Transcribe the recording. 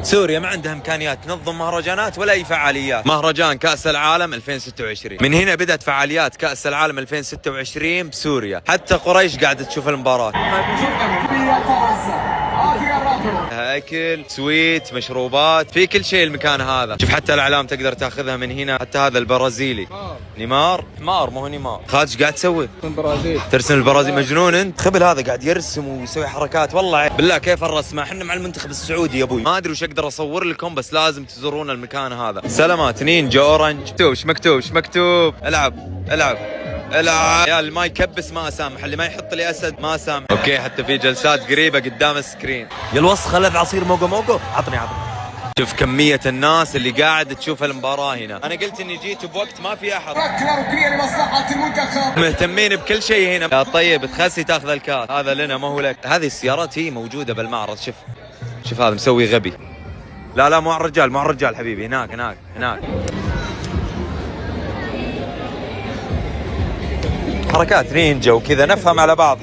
سوريا ما عندها امكانيات تنظم مهرجانات ولا اي فعاليات. مهرجان كأس العالم 2026 من هنا بدأت فعاليات كأس العالم 2026 بسوريا، حتى قريش قاعدة تشوف المباراة. اكل، سويت، مشروبات، في كل شيء المكان هذا. شوف حتى الاعلام تقدر تاخذها من هنا، حتى هذا البرازيلي نيمار، حمار مو نيمار. خالد ايش قاعد تسوي؟ ترسم البرازيل؟ مجنون انت. خبل هذا قاعد يرسم ويسوي حركات. والله بالله كيف الرسمه، احنا مع المنتخب السعودي يا ابوي. ما ادري وش اقدر اصور لكم، بس لازم تزورون المكان هذا. سلامات نينجا اورنج. ايش مكتوب؟ ايش مكتوب؟ العب العب العب يا اللي ما يكبس ما اسامح، اللي ما يحط لي اسد ما اسامح. اوكي حتى في جلسات قريبه قدام السكرين. يا الوسخه لذ عصير موقو موقو. عطني. شوف كمية الناس اللي قاعد تشوف المباراة هنا. أنا قلت إني جيت بوقت ما في أحد. لمصلحة المنتخب. مهتمين بكل شيء هنا. يا طيب تخسي تاخذ الكاس، هذا لنا ما هو لك. هذه السيارات هي موجودة بالمعرض. شوف هذا مسوي غبي. لا مو على الرجال، مو على الرجال حبيبي. هناك. حركات نينجا وكذا نفهم على بعض.